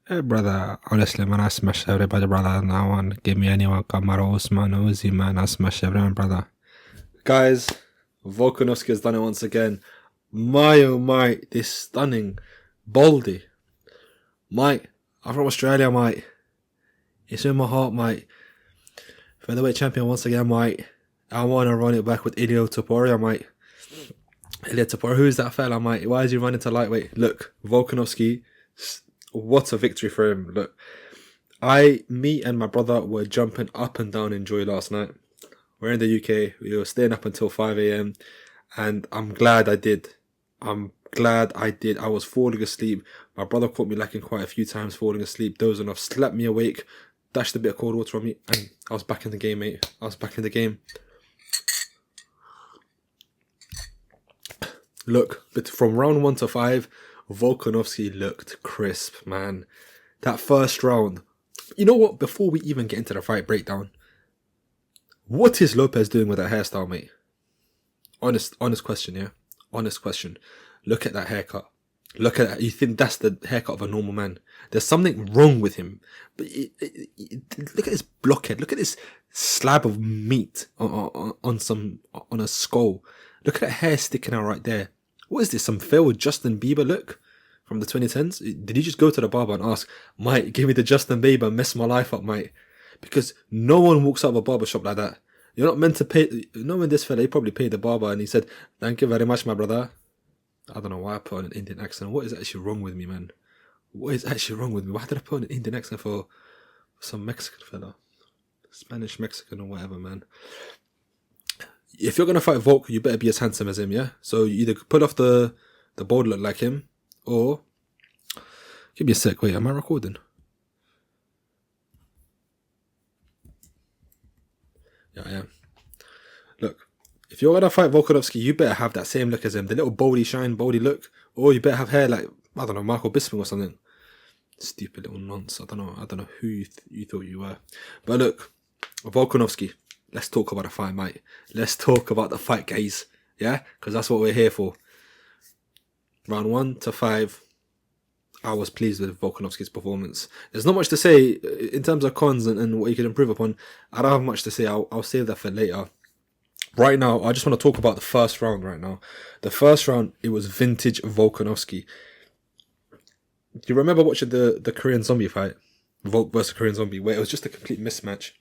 Hey brother, honestly man, I smash everybody brother. No one give me anyone. Kamaru Usman, Uzi man, I smash everyone brother. Guys, Volkanovski has done it once again. My oh my, this stunning Baldy. Mate, I'm from Australia, mate. It's in my heart, mate. Featherweight champion once again, mate. I want to run it back with Ilya Topuria, mate. Ilya Topuria, who is that fella, mate? Why is he running to lightweight? Look, Volkanovski, what a victory for him. Look, me and my brother were jumping up and down in joy last night. We're in the UK. We were staying up until 5 a.m. and I'm glad I did. I'm glad I did. I was falling asleep. My brother caught me lacking quite a few times, falling asleep, dozing off, slapped me awake, dashed a bit of cold water on me, and I was back in the game, mate. I was back in the game. Look, but from round 1 to 5, Volkanovski looked crisp, man. That first round. You know what? Before we even get into the fight breakdown, what is Lopes doing with that hairstyle, mate? Honest question, yeah? Honest question. Look at that haircut. Look at that. You think that's the haircut of a normal man. There's something wrong with him. But look at this blockhead. Look at this slab of meat on a skull. Look at that hair sticking out right there. What is this? Some failed Justin Bieber look from the 2010s? Did you just go to the barber and ask, mate, give me the Justin Bieber, mess my life up, mate? Because no one walks out of a barbershop like that. You're not meant to pay. Knowing this fella, he probably paid the barber and he said, thank you very much, my brother. I don't know why I put on an Indian accent. What is actually wrong with me, man? What is actually wrong with me? Why did I put on an Indian accent for some Mexican fella? Spanish, Mexican, or whatever, man. If you're going to fight Volk, you better be as handsome as him, yeah? So you either put off the bald look like him, or... Give me a sec, wait, am I recording? Yeah, I am. Look, if you're going to fight Volkanovski, you better have that same look as him. The little baldy look. Or you better have hair like, I don't know, Michael Bisping or something. Stupid little nonce. I don't know who you thought you were. But look, Volkanovski, let's talk about the fight, mate. Let's talk about the fight, guys. Yeah? Because that's what we're here for. Round 1 to 5, I was pleased with Volkanovski's performance. There's not much to say in terms of cons and what he could improve upon. I don't have much to say. I'll save that for later. Right now, I just want to talk about the first round right now. The first round, it was vintage Volkanovski. Do you remember watching the Korean Zombie fight? Volk versus Korean Zombie, where it was just a complete mismatch.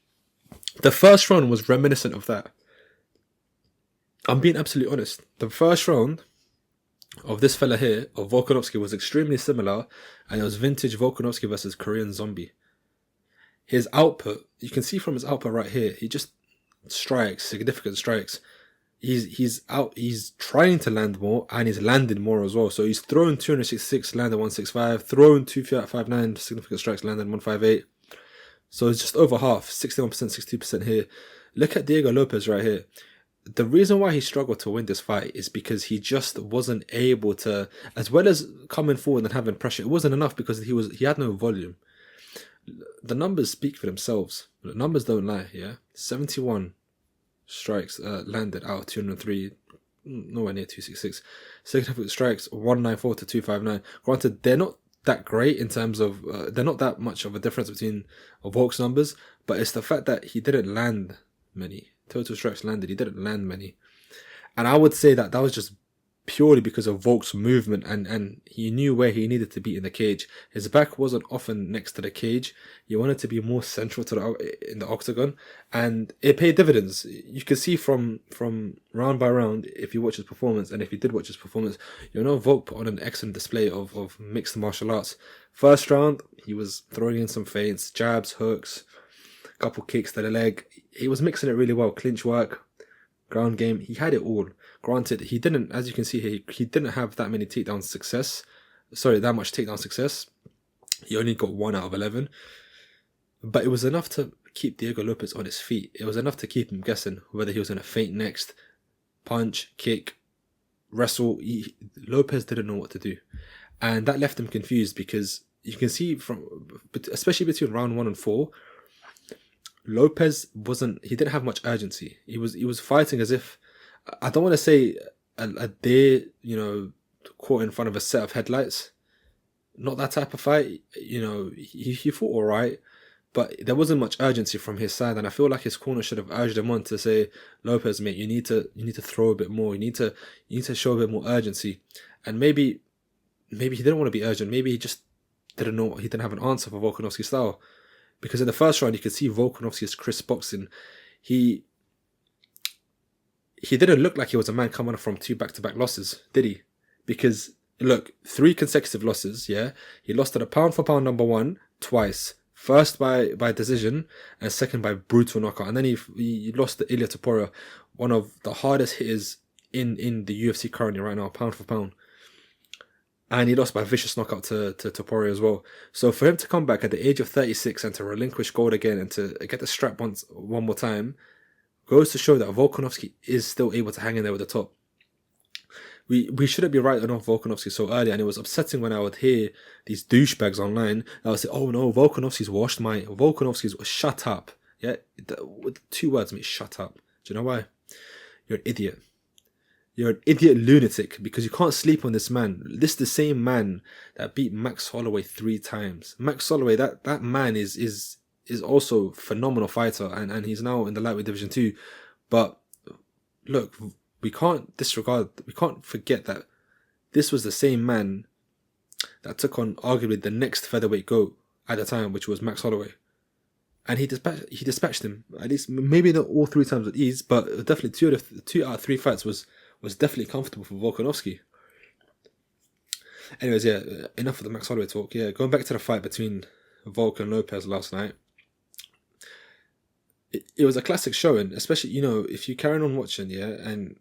The first round was reminiscent of that. I'm being absolutely honest. The first round of this fella here, of Volkanovski, was extremely similar, and it was vintage Volkanovski versus Korean Zombie. His output, you can see from his output right here, he just strikes, significant strikes. He's trying to land more, and he's landed more as well. So he's thrown 266, landed 165, thrown 259, significant strikes, landed 158. So it's just over half, 61%, 62% here. Look at Diego Lopes right here. The reason why he struggled to win this fight is because he just wasn't able to, as well as coming forward and having pressure, it wasn't enough because he had no volume. The numbers speak for themselves. The numbers don't lie, yeah? 71 strikes landed out of 203, nowhere near 266. Significant strikes, 194 to 259. Granted, they're not that great in terms of, they're not that much of a difference between Volk's numbers, but it's the fact that he didn't land many. Total strikes landed, he didn't land many. And I would say that was just purely because of Volk's movement, and he knew where he needed to be in the cage. His back wasn't often next to the cage. He wanted to be more central to in the octagon, and it paid dividends. You can see from round by round, if you watch his performance, and if you did watch his performance, you know Volk put on an excellent display of mixed martial arts. First round, he was throwing in some feints, jabs, hooks, couple kicks to the leg. He was mixing it really well. Clinch work, ground game, he had it all. Granted, he didn't, as you can see here, he didn't have that many takedown success. That much takedown success. He only got 1 out of 11. But it was enough to keep Diego Lopes on his feet. It was enough to keep him guessing whether he was going to feint next, punch, kick, wrestle. Lopes didn't know what to do. And that left him confused because you can see especially between round 1 and 4, Lopes he didn't have much urgency. He was fighting as if, I don't want to say a deer, caught in front of a set of headlights. not that type of fight. You know, he fought all right, but there wasn't much urgency from his side, and I feel like his corner should have urged him on to say, Lopes, mate, you need to throw a bit more. You need to show a bit more urgency, and maybe he didn't want to be urgent. Maybe he just didn't know. He didn't have an answer for Volkanovski's style, because in the first round you could see Volkanovski's crisp boxing. He didn't look like he was a man coming from 2 back-to-back losses, did he? Because look, 3 consecutive losses. Yeah, he lost to the pound for pound number 1 twice. First by decision, and second by brutal knockout. And then he lost to Ilia Topuria, one of the hardest hitters in the UFC currently right now, pound for pound. And he lost by vicious knockout to Topuria as well. So for him to come back at the age of 36 and to relinquish gold again and to get the strap one more time goes to show that Volkanovski is still able to hang in there with the top. We shouldn't be writing off Volkanovski so early, and it was upsetting when I would hear these douchebags online that would say, "Oh no, Volkanovski's washed, mate. Volkanovski's shut up." Yeah, with 2 words, mate, shut up. Do you know why? You're an idiot. You're an idiot lunatic because you can't sleep on this man. This is the same man that beat Max Holloway 3 times. Max Holloway, that man is also a phenomenal fighter, and he's now in the lightweight division too. But look, we can't forget that this was the same man that took on arguably the next featherweight GOAT at the time, which was Max Holloway. And he dispatched him. At least, maybe not all 3 times with ease, but definitely 2 out of 3 fights was definitely comfortable for Volkanovski. Anyways, yeah, enough of the Max Holloway talk. Yeah, going back to the fight between Volk and Lopes last night. It was a classic showing, especially, you know, if you carry on watching, yeah, and,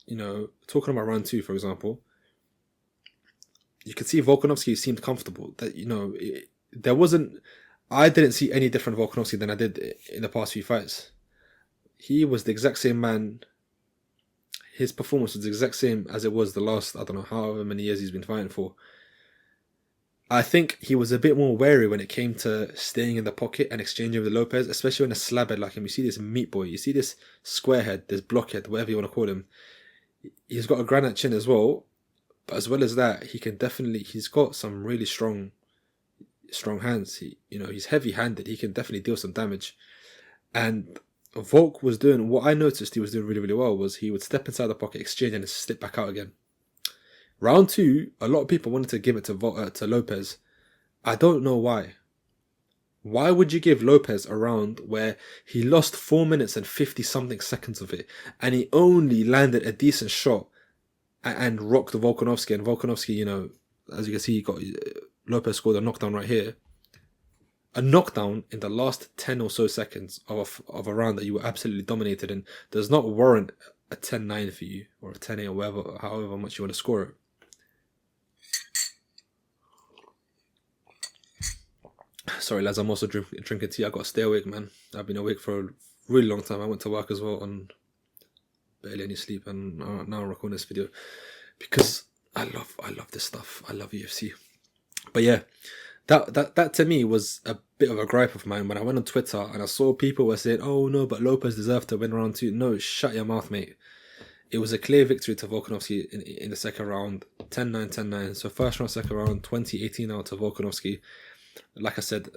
you know, talking about round 2, for example, you could see Volkanovski seemed comfortable. That, you know, I didn't see any different Volkanovski than I did in the past few fights. He was the exact same man. His performance was the exact same as it was the last, I don't know, however many years he's been fighting for. I think he was a bit more wary when it came to staying in the pocket and exchanging with Lopes, especially when a slabhead like him. You see this meat boy, you see this squarehead, this blockhead, whatever you want to call him. He's got a granite chin as well, but as well as that, he's got some really strong hands. He's heavy-handed. He can definitely deal some damage. And Volk was doing what I noticed he was doing really, really well was he would step inside the pocket, exchange, and slip back out again. Round 2, a lot of people wanted to give it to Lopes. I don't know why. Why would you give Lopes a round where he lost 4 minutes and 50-something seconds of it, and he only landed a decent shot and rocked Volkanovski? And Volkanovski, you know, as you can see, Lopes scored a knockdown right here. A knockdown in the last 10 or so seconds of a round that you were absolutely dominated in does not warrant a 10-9 for you, or a 10-8 or however much you want to score it. Sorry, lads, I'm also drinking tea. I got to stay awake, man. I've been awake for a really long time. I went to work as well on barely any sleep, and now I'm recording this video because I love this stuff. I love UFC. But yeah, that to me was a bit of a gripe of mine when I went on Twitter and I saw people were saying, "Oh no, but Lopes deserved to win round 2." No, shut your mouth, mate. It was a clear victory to Volkanovski in the second round, 10-9, 10-9. So first round, second round, 20-18 out to Volkanovski. Like I said,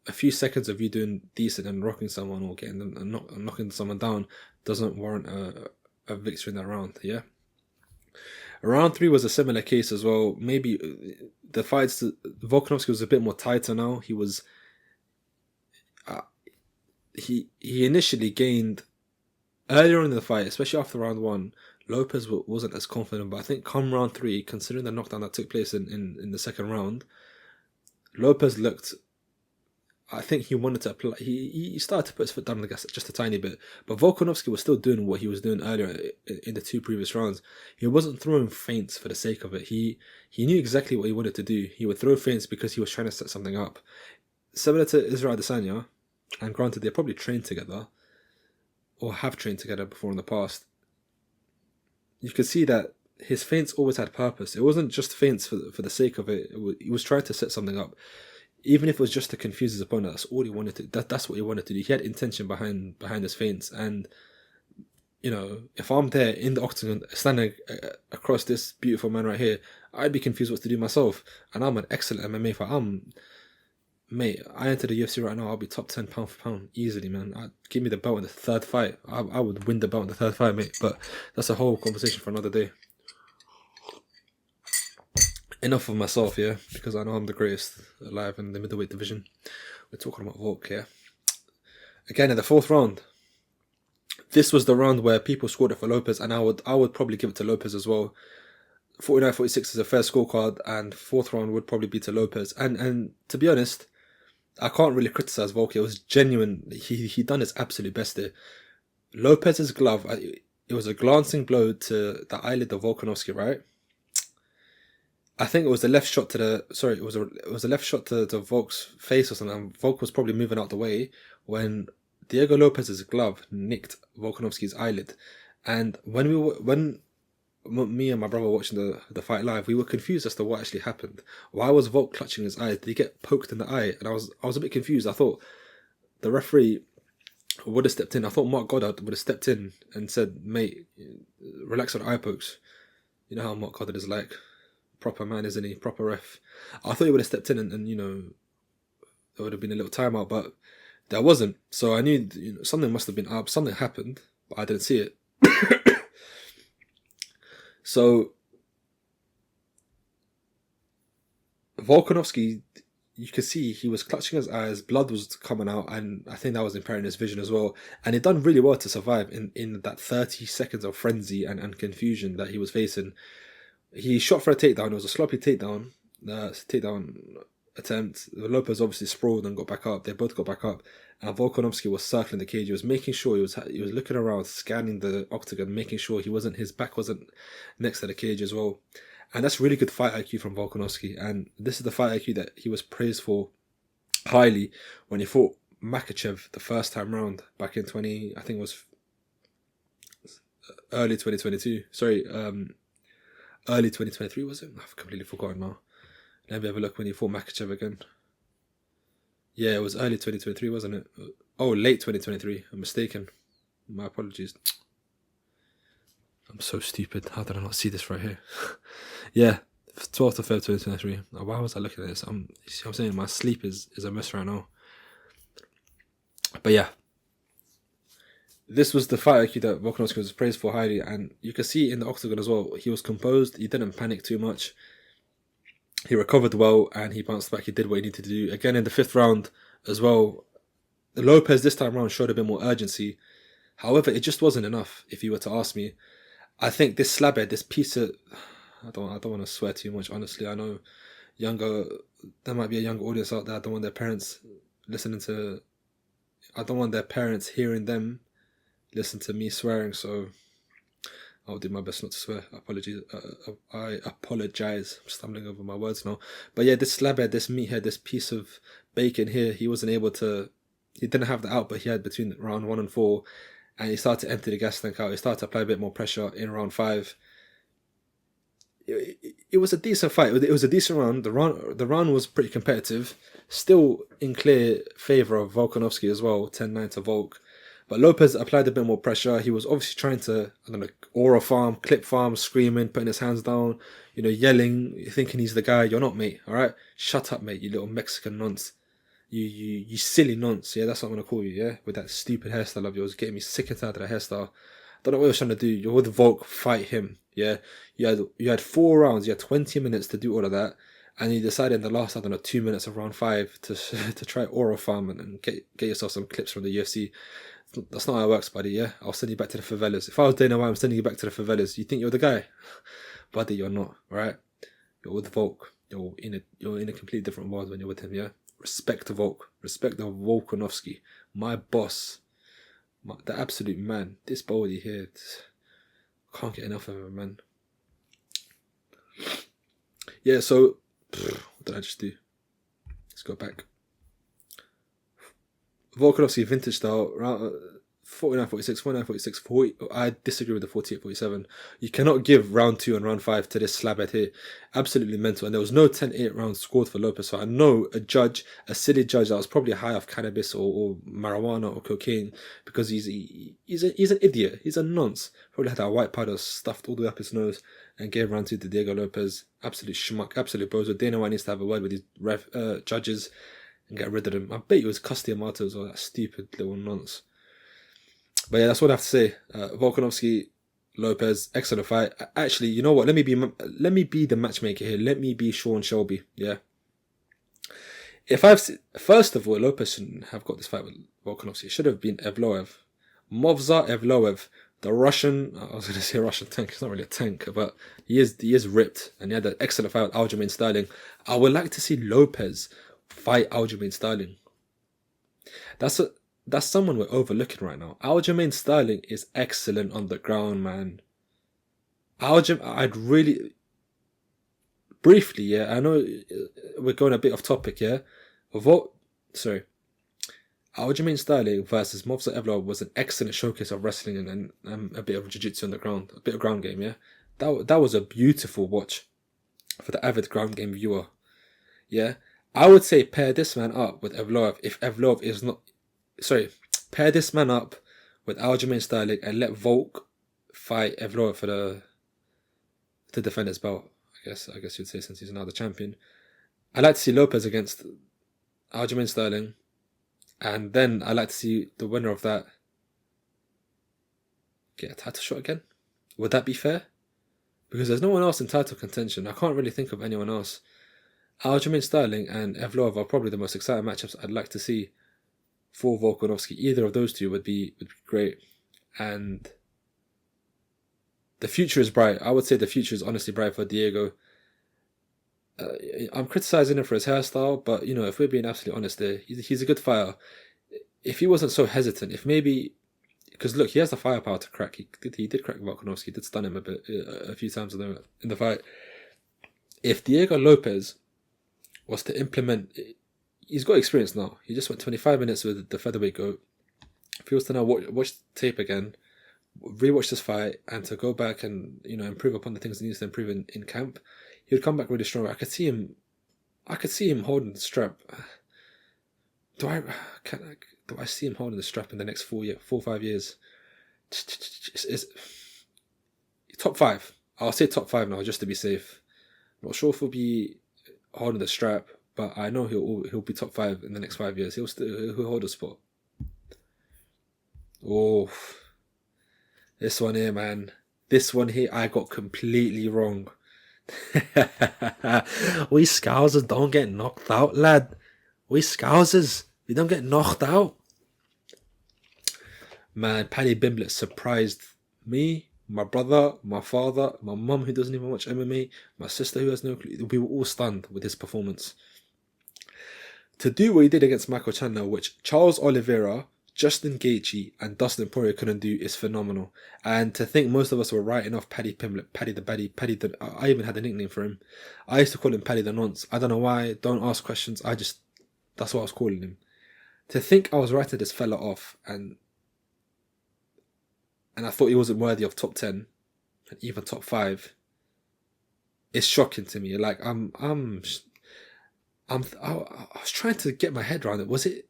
a few seconds of you doing decent and rocking someone or getting them and knocking someone down doesn't warrant a victory in that round. Yeah. Round 3 was a similar case as well. Maybe the fights, Volkanovski was a bit more tighter now. He was, he initially gained earlier in the fight, especially after round 1. Lopes wasn't as confident, but I think come round 3, considering the knockdown that took place in the second round, Lopes looked, I think he wanted to apply, he started to put his foot down on the gas just a tiny bit, but Volkanovski was still doing what he was doing earlier in the 2 previous rounds. He wasn't throwing feints for the sake of it. He knew exactly what he wanted to do. He would throw feints because he was trying to set something up. Similar to Israel Adesanya, and granted they probably trained together, or have trained together before in the past, you could see that his feints always had purpose. It wasn't just feints for the sake of it. He was trying to set something up. Even if it was just to confuse his opponent, that's all he wanted to. That's what he wanted to do. He had intention behind his feints, and you know, if I'm there in the octagon standing across this beautiful man right here, I'd be confused what to do myself. And I'm an excellent MMA fighter. Mate, I enter the UFC right now, I'll be top 10 pound for pound easily, man. Give me the belt in the third fight. I would win the belt in the third fight, mate. But that's a whole conversation for another day. Enough of myself, yeah, because I know I'm the greatest alive in the middleweight division. We're talking about Volk, yeah. Again, in the fourth round, this was the round where people scored it for Lopes, and I would probably give it to Lopes as well. 49-46 is a fair scorecard, and fourth round would probably be to Lopes. And to be honest, I can't really criticize Volk. It was genuine. He done his absolute best there. Lopez's glove, it was a glancing blow to the eyelid of Volkanovski, right? I think it was a left shot to it was a left shot to Volk's face or something. Volk was probably moving out the way when Diego Lopez's glove nicked Volkanovski's eyelid. And when me and my brother watching the fight live, we were confused as to what actually happened. Why was Volk clutching his eye? Did he get poked in the eye? And I was a bit confused. I thought the referee would have stepped in. I thought Mark Goddard would have stepped in and said, "Mate, relax on eye pokes." You know how Mark Goddard is like. Proper man, isn't he? Proper ref. I thought he would have stepped in and you know, there would have been a little timeout, but there wasn't. So I knew, you know, something must have been up. Something happened, but I didn't see it. So Volkanovski, you could see he was clutching his eyes, blood was coming out, and I think that was impairing his vision as well. And he done really well to survive in that 30 seconds of frenzy and confusion that he was facing. He shot for a takedown. It was a sloppy takedown attempt. Lopes obviously sprawled and got back up. They both got back up, and Volkanovski was circling the cage. He was making sure he was looking around, scanning the octagon, making sure his back wasn't next to the cage as well. And that's really good fight IQ from Volkanovski. And this is the fight IQ that he was praised for highly when he fought Makhachev the first time round back in early 2022. Early 2023, was it? I've completely forgotten now. Let me have a look when he fought Makhachev again. Yeah, it was early 2023, wasn't it? Oh, late 2023. I'm mistaken. My apologies. I'm so stupid. How did I not see this right here? Yeah, 12th of February 2023. Why was I looking at this? You see what I'm saying? My sleep is a mess right now. But yeah. This was the fight IQ that Volkanovski was praised for highly, and you can see in the octagon as well, he was composed, he didn't panic too much, he recovered well, and he bounced back, he did what he needed to do. Again, in the fifth round as well, Lopes this time around showed a bit more urgency. However, it just wasn't enough, if you were to ask me. I think this slabhead, this piece of... I don't want to swear too much, honestly. I know there might be a younger audience out there. I don't want their parents hearing them listen to me swearing, so I'll do my best not to swear. I apologize. I'm stumbling over my words now. But yeah, this slabhead, this meathead, this piece of bacon here, he didn't have the output he had between round 1 and 4, and he started to empty the gas tank out. He started to apply a bit more pressure in round 5. It was a decent fight. It was a decent round. The round was pretty competitive, still in clear favour of Volkanovski as well, 10-9 to Volk. But Lopes applied a bit more pressure. He was obviously trying to, aura farm, clip farm, screaming, putting his hands down, yelling, thinking he's the guy. You're not, mate, all right? Shut up, mate, you little Mexican nonce. You silly nonce, yeah? That's what I'm going to call you, yeah? With that stupid hairstyle of yours, getting me sick and tired of that hairstyle. Don't know what you're trying to do. You're with Volk, fight him, yeah? You had 4 rounds, you had 20 minutes to do all of that, and you decided in the last, 2 minutes of round 5 to try aura farm and get yourself some clips from the UFC. That's not how it works, buddy, yeah? I'll send you back to the favelas. If I was Dana White, I'm sending you back to the favelas. You think you're the guy? Buddy, you're not, right? You're with Volk. You're in a completely different world when you're with him, yeah? Respect Volk. Respect the Volkanovski. My boss. The absolute man. This body here. Can't get enough of him, man. Yeah, so... What did I just do? Let's go back. Volkanovski vintage style, 49-46, 49-46, 40. I disagree with the 48-47. You cannot give round 2 and round 5 to this slabhead here. Absolutely mental. And there was no 10-8 rounds scored for Lopes. So I know a silly judge that was probably high off cannabis or marijuana or cocaine, because he's an idiot. He's a nonce. Probably had that white powder stuffed all the way up his nose and gave round 2 to Diego Lopes. Absolute schmuck, absolute bozo. Dana White needs to have a word with these judges and get rid of them. I bet it was Castilla Matos or that stupid little nonce. But yeah, that's what I have to say. Volkanovski, Lopes, excellent fight. Actually, you know what? Let me be the matchmaker here. Let me be Sean Shelby. Yeah. First of all, Lopes shouldn't have got this fight with Volkanovski. It should have been Evloev, Movza Evloev, the Russian. I was going to say Russian tank. It's not really a tank, but he is ripped, and he had an excellent fight with Aljamain Sterling. I would like to see Lopes fight Aljamain Sterling. That's someone we're overlooking right now. Aljamain Sterling is excellent on the ground, man. I'd really... Briefly, yeah, I know we're going a bit off topic, yeah? Aljamain Sterling versus Movza Evloev was an excellent showcase of wrestling and a bit of jiu-jitsu on the ground. A bit of ground game, yeah? That was a beautiful watch for the avid ground game viewer, yeah? I would say pair this man up with Evloev if Evloev is not... pair this man up with Aljamain Sterling and let Volk fight Evloev to defend his belt. I guess you'd say, since he's now the champion. I'd like to see Lopes against Aljamain Sterling, and then I'd like to see the winner of that get a title shot again. Would that be fair? Because there's no one else in title contention. I can't really think of anyone else. Aljamain Sterling and Evloev are probably the most exciting matchups I'd like to see for Volkanovski. Either of those two would be great. And the future is bright. I would say the future is honestly bright for Diego. I'm criticizing him for his hairstyle, but if we're being absolutely honest there, he's a good fighter. If he wasn't so hesitant, if maybe... Because look, he has the firepower to crack. He did crack Volkanovski. He did stun him a few times in the fight. If Diego Lopes was to implement... He's got experience now. He just went 25 minutes with the featherweight goat. If he was to now watch the tape again, rewatch this fight, and to go back and improve upon the things he needs to improve in camp, he would come back really strong. I could see him holding the strap. Do I see him holding the strap in the next 4 or 5 years? It's top 5. I'll say top 5 now, just to be safe. I'm not sure if he'll be holding the strap, but I know he'll be top 5 in the next 5 years. He'll hold a spot. Oh, this one here, man. This one here, I got completely wrong. We Scousers don't get knocked out, lad. We Scousers, we don't get knocked out. Man, Paddy Pimblett surprised me, my brother, my father, my mum who doesn't even watch MMA, my sister who has no clue. We were all stunned with his performance. To do what he did against Michael Chandler, which Charles Oliveira, Justin Gaethje and Dustin Poirier couldn't do, is phenomenal. And to think most of us were writing off Paddy Pimblett, Paddy the Baddie, I even had a nickname for him. I used to call him Paddy the Nonce. I don't know why, don't ask questions, that's what I was calling him. To think I was writing this fella off and I thought he wasn't worthy of top 10 and even top 5, is shocking to me. Like, I was trying to get my head around it. Was it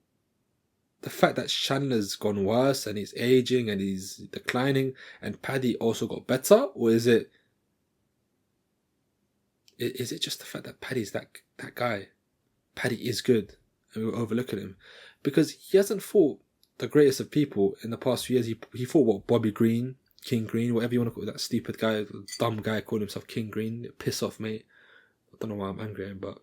the fact that Chandler's gone worse and he's aging and he's declining and Paddy also got better? Or is it just the fact that Paddy's that guy? Paddy is good and we were overlooking him because he hasn't fought the greatest of people in the past few years. He fought Bobby Green, King Green, whatever you want to call it, that stupid guy, dumb guy calling himself King Green. Piss off, mate. I don't know why I'm angry at him, but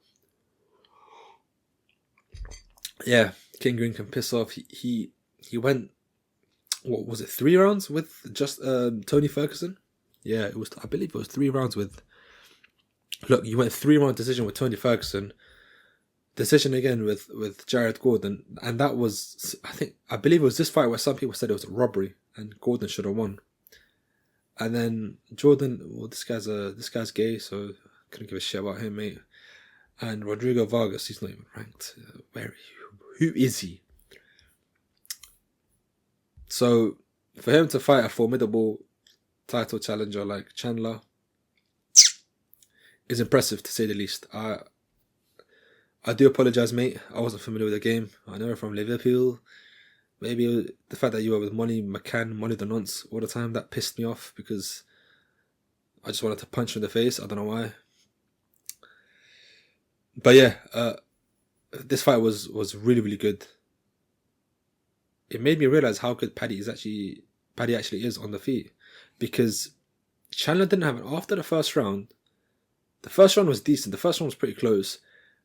yeah, King Green can piss off. He went, what was it, 3 rounds with just Tony Ferguson? Yeah, it was. I believe it was 3 rounds with. Look, you went 3-round decision with Tony Ferguson. Decision again with Jared Gordon, and that was, I believe it was this fight where some people said it was a robbery and Gordon should have won. And then Jordan, well, this guy's gay, so I couldn't give a shit about him, mate. And Rodrigo Vargas, he's not even ranked. Who is he? So for him to fight a formidable title challenger like Chandler is impressive, to say the least. I do apologize, mate. I wasn't familiar with the game. I know you're from Liverpool. Maybe the fact that you were with Molly McCann, Molly the Nonce all the time, that pissed me off because I just wanted to punch him in the face. I don't know why. But yeah, this fight was really, really good. It made me realize how good Paddy actually is on the feet, because Chandler didn't have it after the first round. The first round was decent. The first round was pretty close.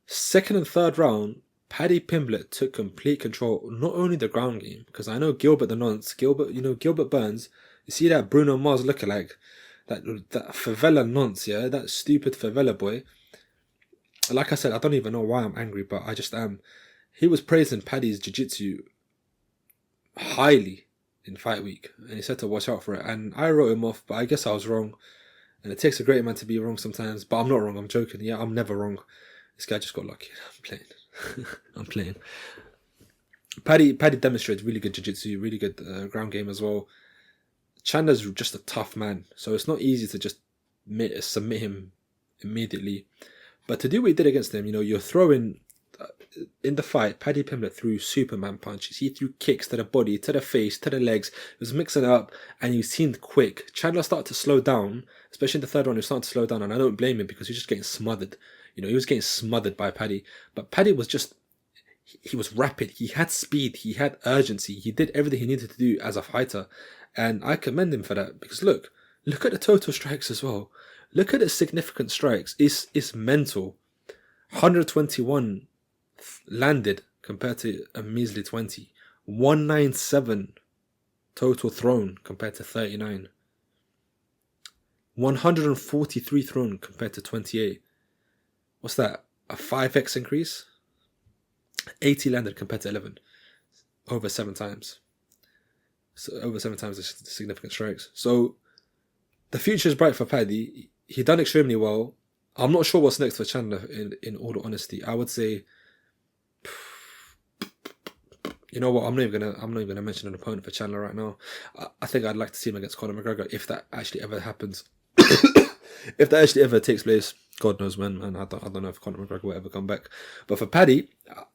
Second and third round, Paddy Pimblett took complete control. Not only the ground game, because I know Gilbert the Nonce, Gilbert Burns. You see that Bruno Mars lookalike, that favela nonce, yeah, that stupid favela boy. Like I said, I don't even know why I'm angry, but I just am. He was praising Paddy's jiu-jitsu highly in fight week, and he said to watch out for it. And I wrote him off, but I guess I was wrong. And it takes a great man to be wrong sometimes, but I'm not wrong. I'm joking. Yeah, I'm never wrong. This guy just got lucky. I'm playing. I'm playing. Paddy demonstrates really good jiu-jitsu, really good ground game as well. Chandler's just a tough man, so it's not easy to just submit him immediately. But to do what he did against him, you're throwing in the fight. Paddy Pimblett threw Superman punches. He threw kicks to the body, to the face, to the legs. He was mixing it up, and he seemed quick. Chandler started to slow down, especially in the third round. He was starting to slow down, and I don't blame him because he was just getting smothered. He was getting smothered by Paddy. But Paddy was just, he was rapid. He had speed. He had urgency. He did everything he needed to do as a fighter. And I commend him for that, because look at the total strikes as well. Look at the significant strikes. It's mental. 121 landed compared to a measly 20. 197 total thrown compared to 39. 143 thrown compared to 28. What's that? A 5x increase? 80 landed compared to 11. Over 7 times. So over 7 times the significant strikes. So the future is bright for Paddy. He done extremely well. I'm not sure what's next for Chandler. In all honesty, I would say, you know what? I'm not even gonna mention an opponent for Chandler right now. I think I'd like to see him against Conor McGregor if that actually ever happens. If that actually ever takes place, God knows when. And I don't know if Conor McGregor will ever come back. But for Paddy,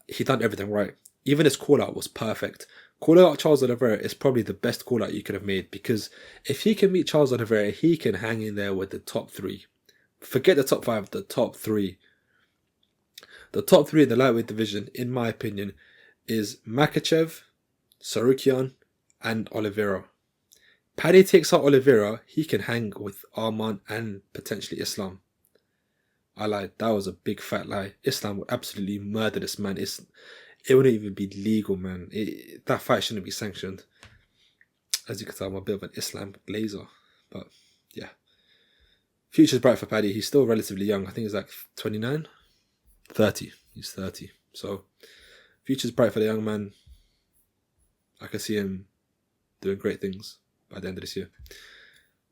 he done everything right. Even his call out was perfect. Calling out Charles Oliveira is probably the best call out you could have made, because if he can meet Charles Oliveira, he can hang in there with the top 3. Forget the top 5, the top 3. The top 3 in the lightweight division, in my opinion, is Makachev, Sarukian, and Oliveira. Paddy takes out Oliveira, he can hang with Arman and potentially Islam. I lied. That was a big fat lie. Islam would absolutely murder this man. It wouldn't even be legal, man. That fight shouldn't be sanctioned. As you can tell, I'm a bit of an Islam glazer. But, yeah. Future's bright for Paddy. He's still relatively young. I think he's like 29? 30. He's 30. So, future's bright for the young man. I can see him doing great things by the end of this year.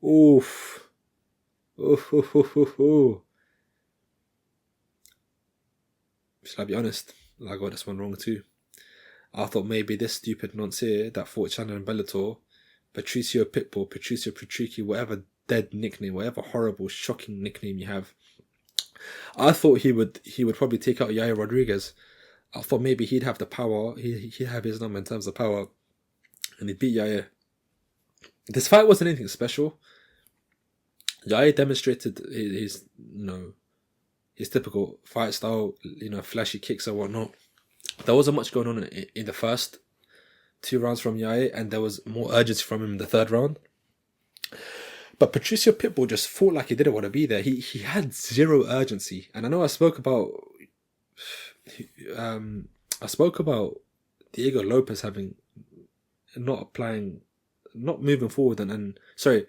Oof. Oof, oof, oof, oof, oof. Shall I be honest? I got this one wrong too. I thought maybe this stupid nonce here that fought Chandler in Bellator, Patricio Pitbull, Patricio Patrici, whatever dead nickname, whatever horrible, shocking nickname you have, I thought he would probably take out Yair Rodriguez. I thought maybe he'd have the power, he'd have his number in terms of power, and he'd beat Yair. This fight wasn't anything special. Yair demonstrated his typical fight style, flashy kicks and whatnot. There wasn't much going on in the first 2 rounds from Yair, and there was more urgency from him in the third round. But Patricio Pitbull just fought like he didn't want to be there. He had zero urgency. And I know I spoke about Diego Lopes not moving forward and sorry,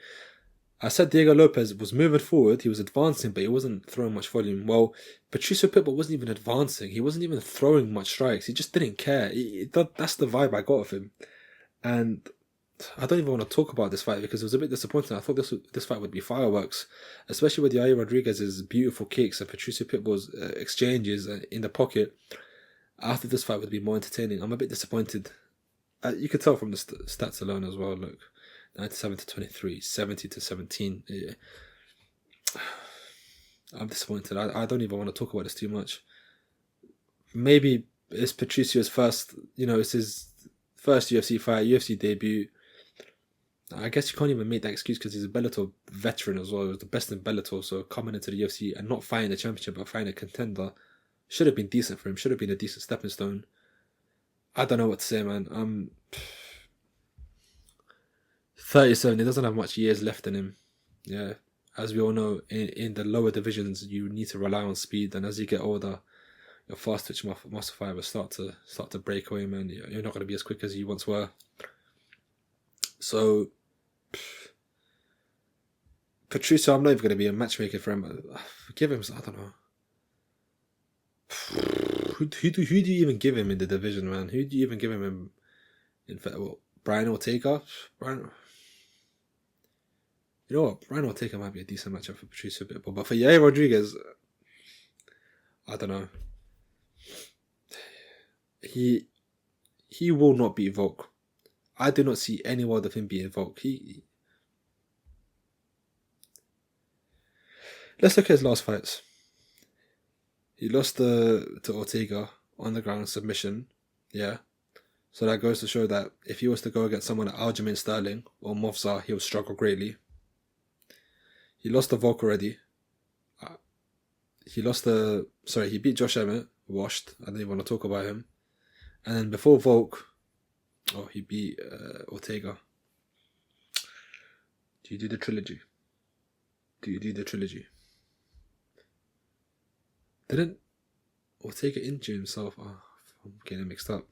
I said Diego Lopes was moving forward, he was advancing, but he wasn't throwing much volume. Well, Patricio Pitbull wasn't even advancing, he wasn't even throwing much strikes, he just didn't care. That's the vibe I got of him. And I don't even want to talk about this fight because it was a bit disappointing. I thought this fight would be fireworks, especially with Yair Rodriguez's beautiful kicks and Patricio Pitbull's exchanges in the pocket. I thought this fight would be more entertaining. I'm a bit disappointed. You could tell from the stats alone as well. Look, 97 to 23, 70 to 17. Yeah. I'm disappointed. I don't even want to talk about this too much. Maybe it's Patricio's first, it's his first UFC fight, UFC debut. I guess you can't even make that excuse because he's a Bellator veteran as well. He was the best in Bellator, so coming into the UFC and not fighting the championship but fighting a contender should have been decent for him. Should have been a decent stepping stone. I don't know what to say, man. 37. He doesn't have much years left in him. Yeah, as we all know, in the lower divisions, you need to rely on speed, and as you get older, your fast twitch muscle fibers start to break away, man. You're not going to be as quick as you once were. So, Patricio, I'm not even going to be a matchmaker for him. Give him, I don't know. Who do you even give him in the division, man? Who do you even give him in fact, Brian Ortega? You know what? Brian Ortega might be a decent matchup for Patricio Pitbull, but for Yair Rodriguez, I don't know. He will not beat Volk. I do not see any world of him beating Volk. Let's look at his last fights. He lost to Ortega on the ground submission. Yeah. So that goes to show that if he was to go against someone like Aljamain Sterling or Movsar, he would struggle greatly. He lost to Volk already. He beat Josh Emmett, washed. I didn't even want to talk about him. And then before Volk, he beat Ortega. Do you do the trilogy? Didn't Ortega injure himself? Oh, I'm getting mixed up.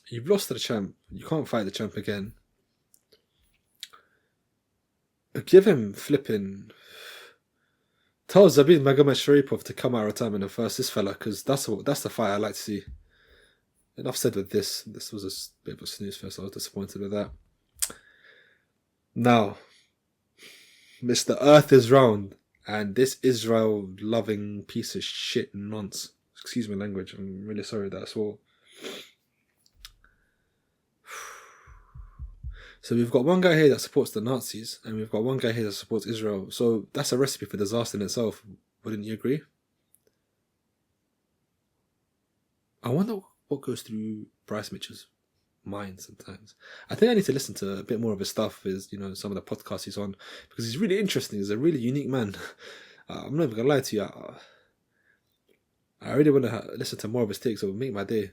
You've lost to the champ. You can't fight the champ again. Give him flipping. Tell Zabit Magomedsharipov to come out of retirement and first this fella, because that's the fight I like to see. Enough said with this. This was a bit of a snooze fest. I was disappointed with that. Now, Mr. Earth is round, and this Israel-loving piece of shit nonce. Excuse my language. I'm really sorry that I swore. So we've got one guy here that supports the Nazis, and we've got one guy here that supports Israel. So that's a recipe for disaster in itself. Wouldn't you agree? I wonder what goes through Bryce Mitchell's mind sometimes. I think I need to listen to a bit more of his stuff, some of the podcasts he's on, because he's really interesting. He's a really unique man. I'm not even going to lie to you. I really want to listen to more of his takes. It will make my day.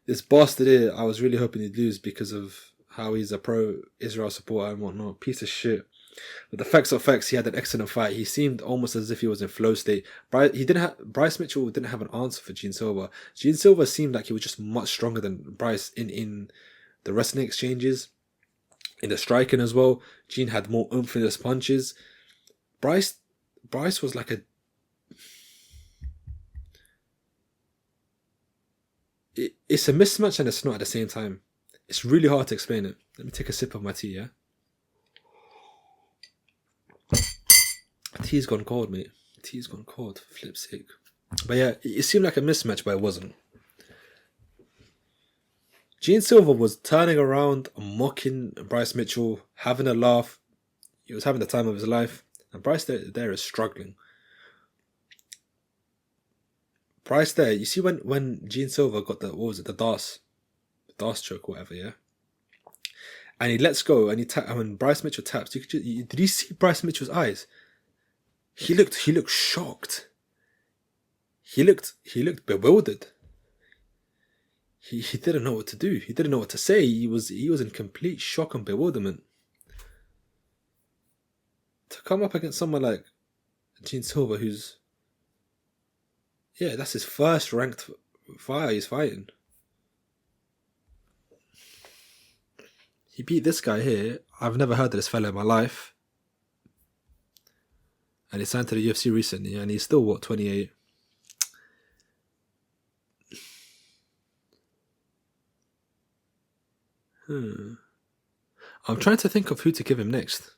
This bastard here, I was really hoping he'd lose because of how he's a pro-Israel supporter and whatnot. Piece of shit. But the facts are facts. He had an excellent fight. He seemed almost as if he was in flow state. Bryce Mitchell didn't have an answer for Gene Silva. Gene Silva seemed like he was just much stronger than Bryce in the wrestling exchanges, in the striking as well. Gene had more oomph in his punches. Bryce was like a... It's a mismatch and it's not at the same time. It's really hard to explain it. Let me take a sip of my tea, yeah? Tea's gone cold, mate. Tea's gone cold, for flip's sake. But yeah, it seemed like a mismatch, but it wasn't. Gene Silva was turning around, mocking Bryce Mitchell, having a laugh. He was having the time of his life. And Bryce there is struggling. Bryce there, you see when Gene Silva got the DAS choke, whatever, yeah? And he lets go, and when Bryce Mitchell taps, did you see Bryce Mitchell's eyes? He looked shocked. He looked bewildered. He didn't know what to do. He didn't know what to say. He was in complete shock and bewilderment. To come up against someone like Gene Silva, that's his first ranked fighter he's fighting. He beat this guy here. I've never heard of this fella in my life. And he signed to the UFC recently, and he's still, 28? I'm trying to think of who to give him next.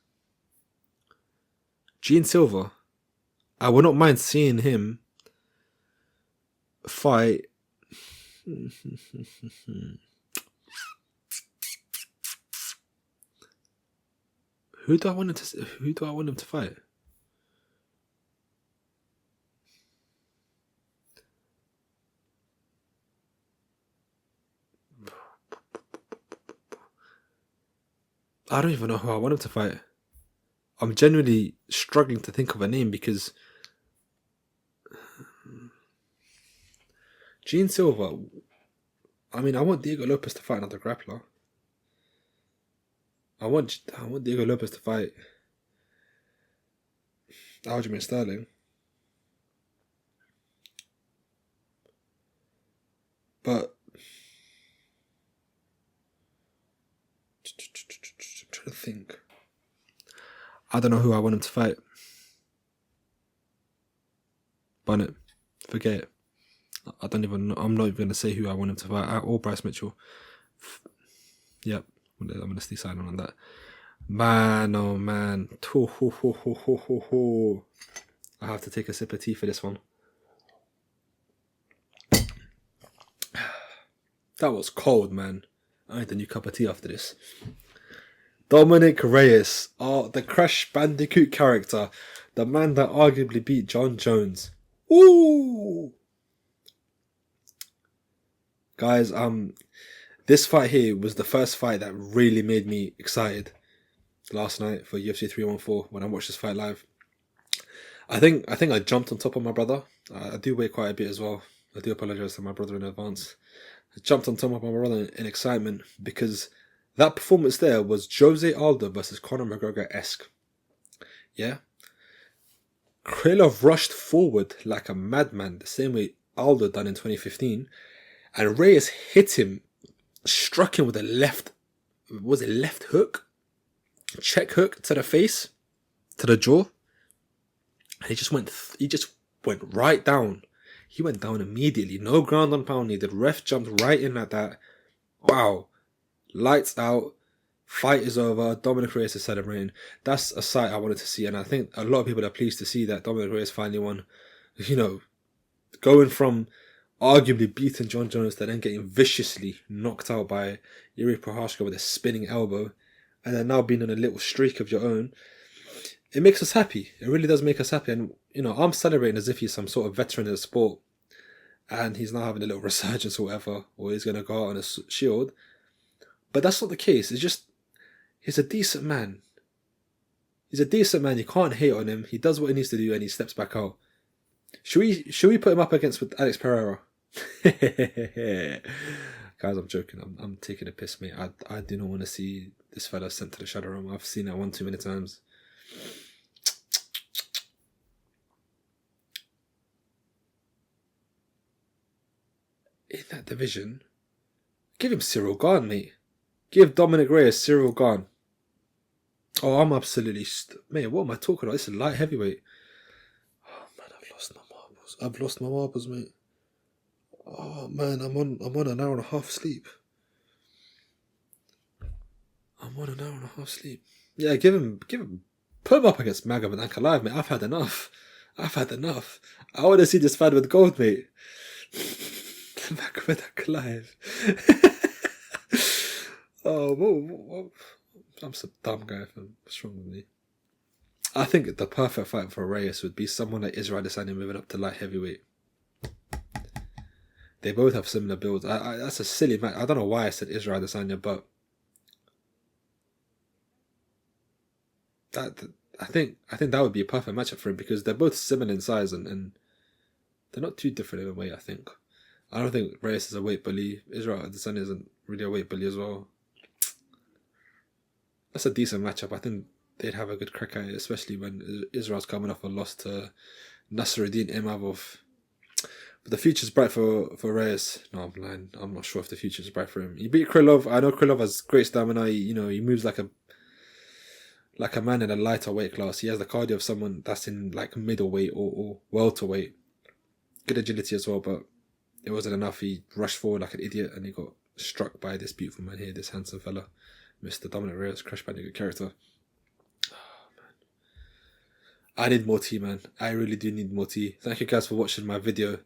Gene Silva. I would not mind seeing him fight Who do I want him to fight? I don't even know who I want him to fight. I'm genuinely struggling to think of a name because Gene Silva. I mean, I want Diego Lopes to fight another grappler. I want Diego Lopes to fight Aljamain Sterling. But I'm trying to think. I don't know who I want him to fight. Bun it. Forget it. I don't even know. I'm not even going to say who I want him to fight. Or Bryce Mitchell. Yep. I'm going to stay silent on that. Man, oh man. I have to take a sip of tea for this one. That was cold, man. I need a new cup of tea after this. Dominic Reyes. Oh, the Crash Bandicoot character. The man that arguably beat John Jones. Ooh! Guys, this fight here was the first fight that really made me excited last night for UFC 314 when I watched this fight live. I think I jumped on top of my brother. I do weigh quite a bit as well. I do apologize to my brother in advance. I jumped on top of my brother in excitement because that performance there was Jose Aldo versus Conor McGregor-esque. Yeah? Krylov rushed forward like a madman, the same way Aldo done in 2015, and Reyes hit him, struck him with a left hook? Check hook to the face, to the jaw, and he just went right down. He went down immediately. No ground and pound needed. Ref jumped right in at that. Wow. Lights out. Fight is over. Dominic Reyes is celebrating. That's a sight I wanted to see, and I think a lot of people are pleased to see that Dominic Reyes finally won. You know, going from arguably beating John Jones to then getting viciously knocked out by Yuri Prochazka with a spinning elbow, and then now being on a little streak of your own. It makes us happy. It really does make us happy. And, you know, I'm celebrating as if he's some sort of veteran in the sport and he's now having a little resurgence or whatever, or he's going to go out on a shield. But that's not the case. It's just, he's a decent man. He's a decent man. You can't hate on him. He does what he needs to do and he steps back out. Should we put him up against with Alex Pereira? Guys, I'm joking. I'm taking a piss, mate. I do not want to see this fella sent to the shadow room. I've seen that one too many times. In that division, give him Cyril Gane, mate. Give Dominic Reyes Cyril Gane. Oh, I'm absolutely... mate, what am I talking about? This is light heavyweight. Oh, man, I've lost my marbles, mate. Oh, man, I'm on an hour and a half sleep. Yeah, give him... Put him up against Magomed Ankalaev, mate. I've had enough. I want to see this fight with gold, mate. Magomed Ankalaev. Oh, I'm some dumb guy, fam. What's wrong with me? I think the perfect fight for Reyes would be someone like Israel Adesanya moving up to light heavyweight. They both have similar builds. That's a silly match. I don't know why I said Israel Adesanya, but I think that would be a perfect matchup for him because they're both similar in size and they're not too different in a way. I think. I don't think Reyes is a weight bully. Israel Adesanya isn't really a weight bully as well. That's a decent matchup. I think they'd have a good crack at it, especially when Israel's coming off a loss to Nasruddin Imavov. But the future's bright for Reyes. No, I'm lying. I'm not sure if the future's bright for him. He beat Krylov. I know Krylov has great stamina. He moves like a man in a lighter weight class. He has the cardio of someone that's in like middleweight or welterweight. Good agility as well, but it wasn't enough. He rushed forward like an idiot and he got struck by this beautiful man here, this handsome fella. Mr. Dominic Reyes, Crash Bandicoot character. Oh, man. I need more tea, man. I really do need more tea. Thank you guys for watching my video.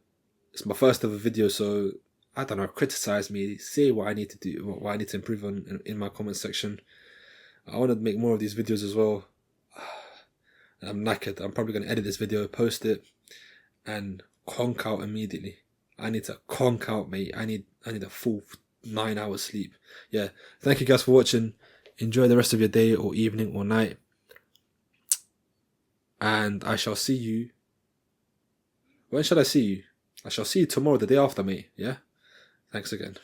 It's my first ever video, so I don't know, criticize me, say what I need to do, what I need to improve on in my comment section. I want to make more of these videos as well. I'm knackered. I'm probably going to edit this video, post it, and conk out immediately. I need to conk out, mate. I need a full 9 hours sleep. Yeah. Thank you guys for watching. Enjoy the rest of your day or evening or night. And I shall see you. When shall I see you? I shall see you tomorrow, the day after, mate. Yeah? Thanks again.